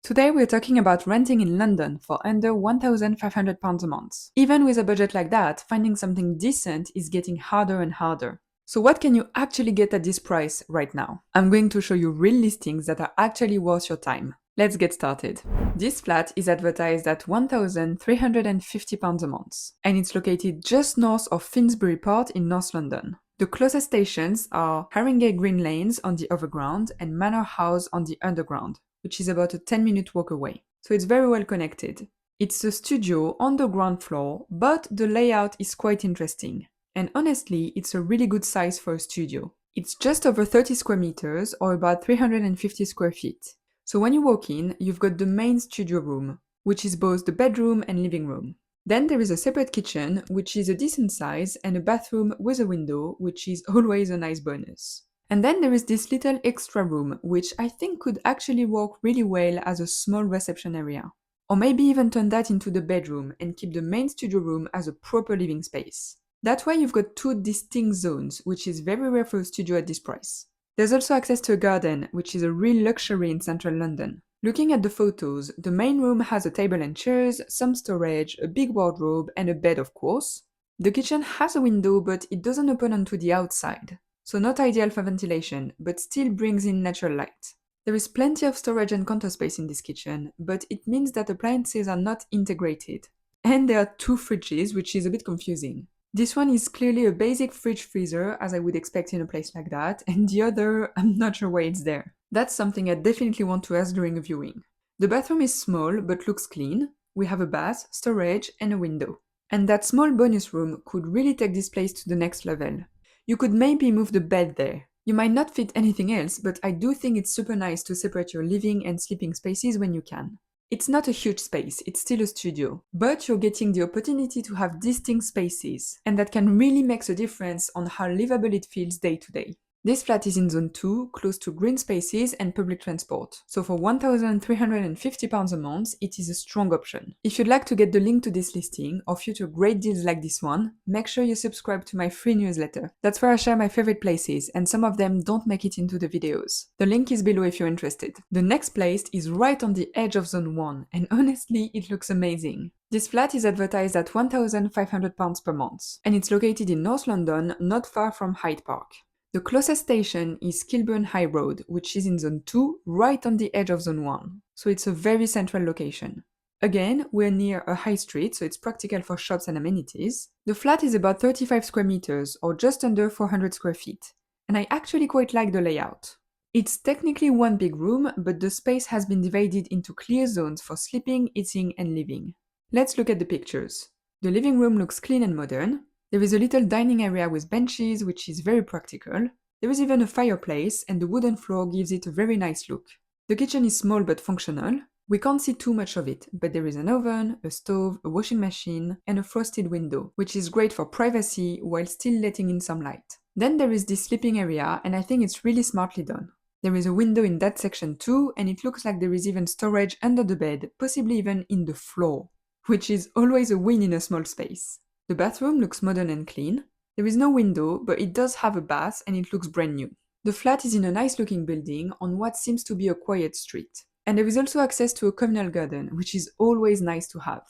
Today we're talking about renting in London for under £1,500 a month. Even with a budget like that, finding something decent is getting harder and harder. So what can you actually get at this price right now? I'm going to show you real listings that are actually worth your time. Let's get started. This flat is advertised at £1,350 a month, and it's located just north of Finsbury Park in North London. The closest stations are Canary Green Lanes on the overground and Manor House on the underground, which is about a 10-minute walk away. So it's very well connected. It's a studio on the ground floor, but the layout is quite interesting. And honestly, it's a really good size for a studio. It's just over 30 square meters or about 350 square feet. So when you walk in, you've got the main studio room, which is both the bedroom and living room. Then there is a separate kitchen, which is a decent size, and a bathroom with a window, which is always a nice bonus. And then there is this little extra room, which I think could actually work really well as a small reception area. Or maybe even turn that into the bedroom and keep the main studio room as a proper living space. That way you've got two distinct zones, which is very rare for a studio at this price. There's also access to a garden, which is a real luxury in central London. Looking at the photos, the main room has a table and chairs, some storage, a big wardrobe, and a bed of course. The kitchen has a window, but it doesn't open onto the outside. So not ideal for ventilation, but still brings in natural light. There is plenty of storage and counter space in this kitchen, but it means that appliances are not integrated. And there are two fridges, which is a bit confusing. This one is clearly a basic fridge freezer, as I would expect in a place like that, and the other, I'm not sure why it's there. That's something I definitely want to ask during a viewing. The bathroom is small, but looks clean. We have a bath, storage, and a window. And that small bonus room could really take this place to the next level. You could maybe move the bed there. You might not fit anything else, but I do think it's super nice to separate your living and sleeping spaces when you can. It's not a huge space, it's still a studio, but you're getting the opportunity to have distinct spaces, and that can really make a difference on how livable it feels day to day. This flat is in Zone 2, close to green spaces and public transport, so for £1,350 a month, it is a strong option. If you'd like to get the link to this listing, or future great deals like this one, make sure you subscribe to my free newsletter. That's where I share my favorite places, and some of them don't make it into the videos. The link is below if you're interested. The next place is right on the edge of Zone 1, and honestly, it looks amazing. This flat is advertised at £1,500 per month, and it's located in North London, not far from Hyde Park. The closest station is Kilburn High Road, which is in Zone 2, right on the edge of Zone 1, so it's a very central location. Again, we're near a high street, so it's practical for shops and amenities. The flat is about 35 square meters, or just under 400 square feet, and I actually quite like the layout. It's technically one big room, but the space has been divided into clear zones for sleeping, eating, and living. Let's look at the pictures. The living room looks clean and modern. There is a little dining area with benches, which is very practical. There is even a fireplace, and the wooden floor gives it a very nice look. The kitchen is small but functional. We can't see too much of it, but there is an oven, a stove, a washing machine, and a frosted window, which is great for privacy while still letting in some light. Then there is this sleeping area, and I think it's really smartly done. There is a window in that section too, and it looks like there is even storage under the bed, possibly even in the floor, which is always a win in a small space. The bathroom looks modern and clean. There is no window, but it does have a bath and it looks brand new. The flat is in a nice looking building on what seems to be a quiet street. And there is also access to a communal garden, which is always nice to have.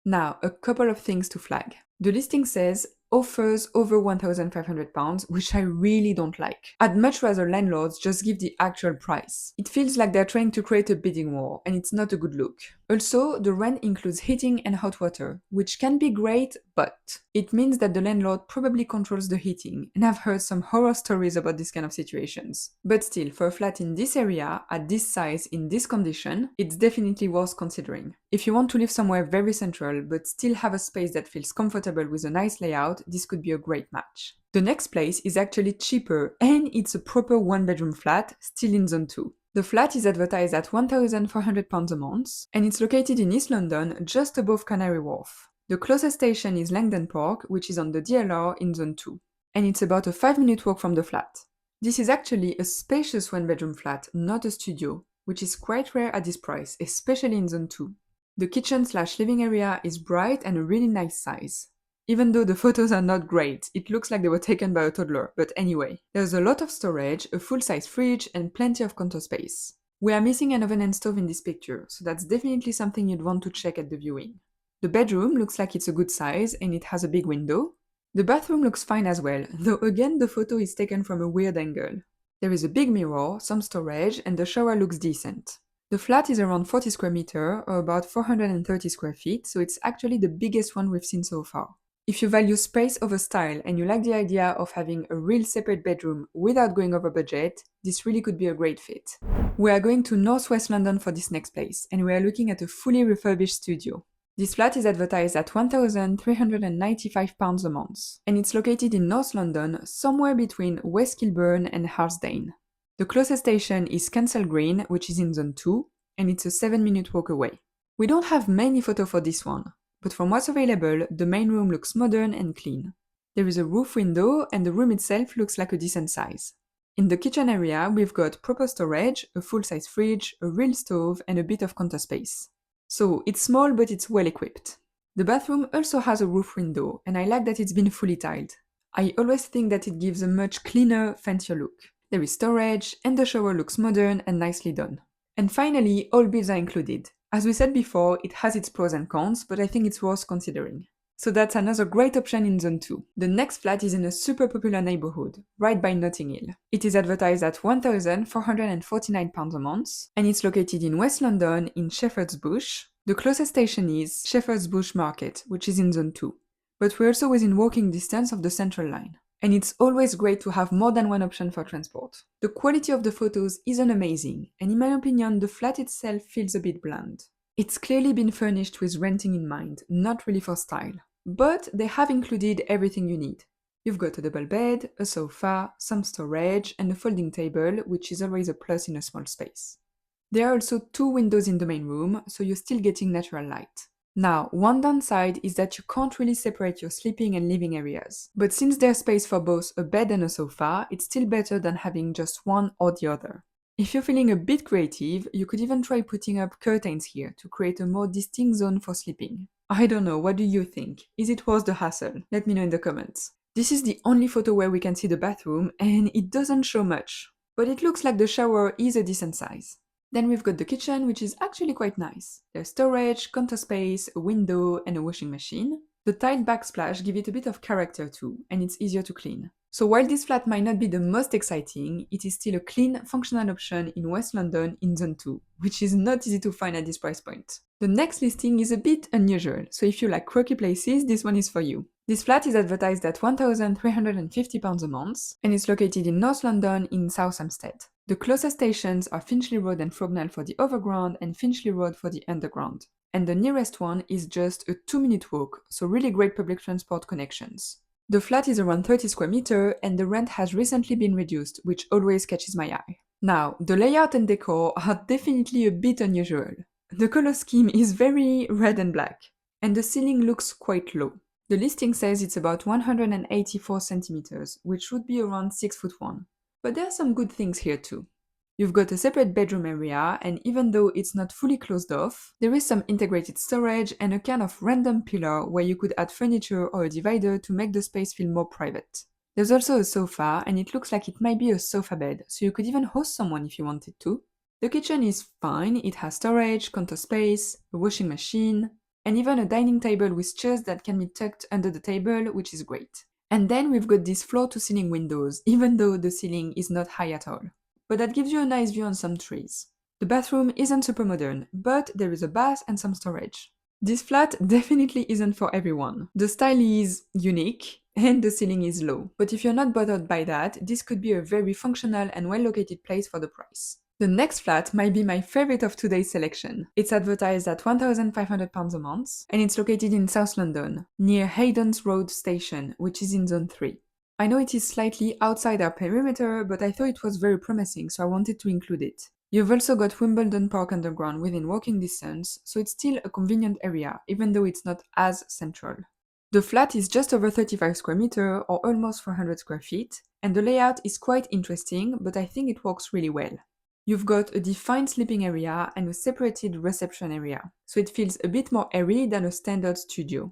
Now, a couple of things to flag. The listing says offers over £1,500, which I really don't like. I'd much rather landlords just give the actual price. It feels like they're trying to create a bidding war, and it's not a good look. Also, the rent includes heating and hot water, which can be great, but it means that the landlord probably controls the heating, and I've heard some horror stories about this kind of situations. But still, for a flat in this area, at this size, in this condition, it's definitely worth considering. If you want to live somewhere very central, but still have a space that feels comfortable with a nice layout, this could be a great match. The next place is actually cheaper, and it's a proper one-bedroom flat, still in Zone 2. The flat is advertised at £1,400 a month, and it's located in East London, just above Canary Wharf. The closest station is Langdon Park, which is on the DLR in Zone 2, and it's about a 5-minute walk from the flat. This is actually a spacious one-bedroom flat, not a studio, which is quite rare at this price, especially in Zone 2. The kitchen/living area is bright and a really nice size. Even though the photos are not great, it looks like they were taken by a toddler, but anyway. There's a lot of storage, a full-size fridge, and plenty of counter space. We are missing an oven and stove in this picture, so that's definitely something you'd want to check at the viewing. The bedroom looks like it's a good size and it has a big window. The bathroom looks fine as well, though again the photo is taken from a weird angle. There is a big mirror, some storage, and the shower looks decent. The flat is around 40 square meter, or about 430 square feet, so it's actually the biggest one we've seen so far. If you value space over style and you like the idea of having a real separate bedroom without going over budget, this really could be a great fit. We are going to Northwest London for this next place, and we are looking at a fully refurbished studio. This flat is advertised at £1,395 a month, and it's located in North London, somewhere between West Kilburn and Hampstead. The closest station is Kensal Green, which is in Zone 2, and it's a 7-minute walk away. We don't have many photos for this one, but from what's available, the main room looks modern and clean. There is a roof window, and the room itself looks like a decent size. In the kitchen area, we've got proper storage, a full-size fridge, a real stove, and a bit of counter space. So it's small, but it's well equipped. The bathroom also has a roof window, and I like that it's been fully tiled. I always think that it gives a much cleaner, fancier look. There is storage, and the shower looks modern and nicely done. And finally, all bills are included. As we said before, it has its pros and cons, but I think it's worth considering. So that's another great option in Zone 2. The next flat is in a super popular neighbourhood, right by Notting Hill. It is advertised at £1,449 a month, and it's located in West London in Shepherd's Bush. The closest station is Shepherd's Bush Market, which is in Zone 2. But we're also within walking distance of the Central Line. And it's always great to have more than one option for transport. The quality of the photos isn't amazing, and in my opinion, the flat itself feels a bit bland. It's clearly been furnished with renting in mind, not really for style. But they have included everything you need. You've got a double bed, a sofa, some storage, and a folding table, which is always a plus in a small space. There are also 2 windows in the main room, so you're still getting natural light. Now, one downside is that you can't really separate your sleeping and living areas. But since there's space for both a bed and a sofa, it's still better than having just one or the other. If you're feeling a bit creative, you could even try putting up curtains here to create a more distinct zone for sleeping. I don't know, what do you think? Is it worth the hassle? Let me know in the comments. This is the only photo where we can see the bathroom, and it doesn't show much. But it looks like the shower is a decent size. Then we've got the kitchen, which is actually quite nice. There's storage, counter space, a window, and a washing machine. The tiled backsplash give it a bit of character too, and it's easier to clean. So while this flat might not be the most exciting, it is still a clean, functional option in West London in Zone 2, which is not easy to find at this price point. The next listing is a bit unusual, so if you like quirky places, this one is for you. This flat is advertised at £1,350 a month, and it's located in North London in South Hampstead. The closest stations are Finchley Road and Frognal for the overground and Finchley Road for the underground. And the nearest one is just a 2-minute walk, so really great public transport connections. The flat is around 30 square meter and the rent has recently been reduced, which always catches my eye. Now, the layout and decor are definitely a bit unusual. The color scheme is very red and black, and the ceiling looks quite low. The listing says it's about 184 centimeters, which would be around 6'1". But there are some good things here too. You've got a separate bedroom area, and even though it's not fully closed off, there is some integrated storage and a kind of random pillar where you could add furniture or a divider to make the space feel more private. There's also a sofa, and it looks like it might be a sofa bed, so you could even host someone if you wanted to. The kitchen is fine, it has storage, counter space, a washing machine, and even a dining table with chairs that can be tucked under the table, which is great. And then we've got these floor-to-ceiling windows, even though the ceiling is not high at all. But that gives you a nice view on some trees. The bathroom isn't super modern, but there is a bath and some storage. This flat definitely isn't for everyone. The style is unique, and the ceiling is low. But if you're not bothered by that, this could be a very functional and well-located place for the price. The next flat might be my favorite of today's selection. It's advertised at £1,500 a month, and it's located in South London, near Haydon's Road Station, which is in Zone 3. I know it is slightly outside our perimeter, but I thought it was very promising, so I wanted to include it. You've also got Wimbledon Park underground within walking distance, so it's still a convenient area, even though it's not as central. The flat is just over 35 square meter, or almost 400 square feet, and the layout is quite interesting, but I think it works really well. You've got a defined sleeping area and a separated reception area, so it feels a bit more airy than a standard studio.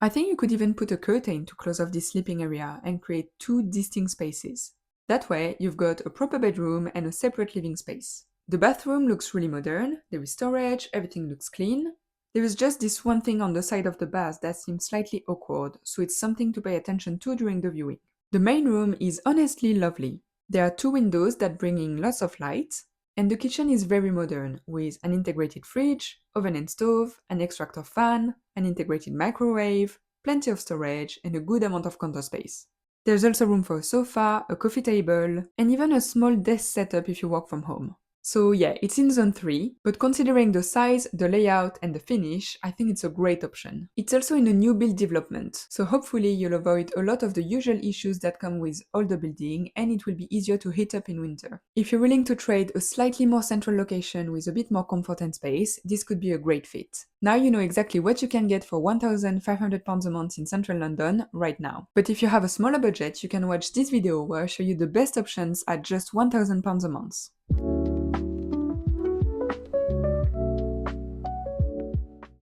I think you could even put a curtain to close off this sleeping area and create 2 distinct spaces. That way, you've got a proper bedroom and a separate living space. The bathroom looks really modern, there is storage, everything looks clean. There is just this one thing on the side of the bath that seems slightly awkward, so it's something to pay attention to during the viewing. The main room is honestly lovely. There are 2 windows that bring in lots of light, and the kitchen is very modern, with an integrated fridge, oven and stove, an extractor fan, an integrated microwave, plenty of storage, and a good amount of counter space. There's also room for a sofa, a coffee table, and even a small desk setup if you work from home. So yeah, it's in zone 3, but considering the size, the layout, and the finish, I think it's a great option. It's also in a new build development, so hopefully you'll avoid a lot of the usual issues that come with older building, and it will be easier to heat up in winter. If you're willing to trade a slightly more central location with a bit more comfort and space, this could be a great fit. Now you know exactly what you can get for £1,500 a month in central London right now. But if you have a smaller budget, you can watch this video where I show you the best options at just £1,000 a month.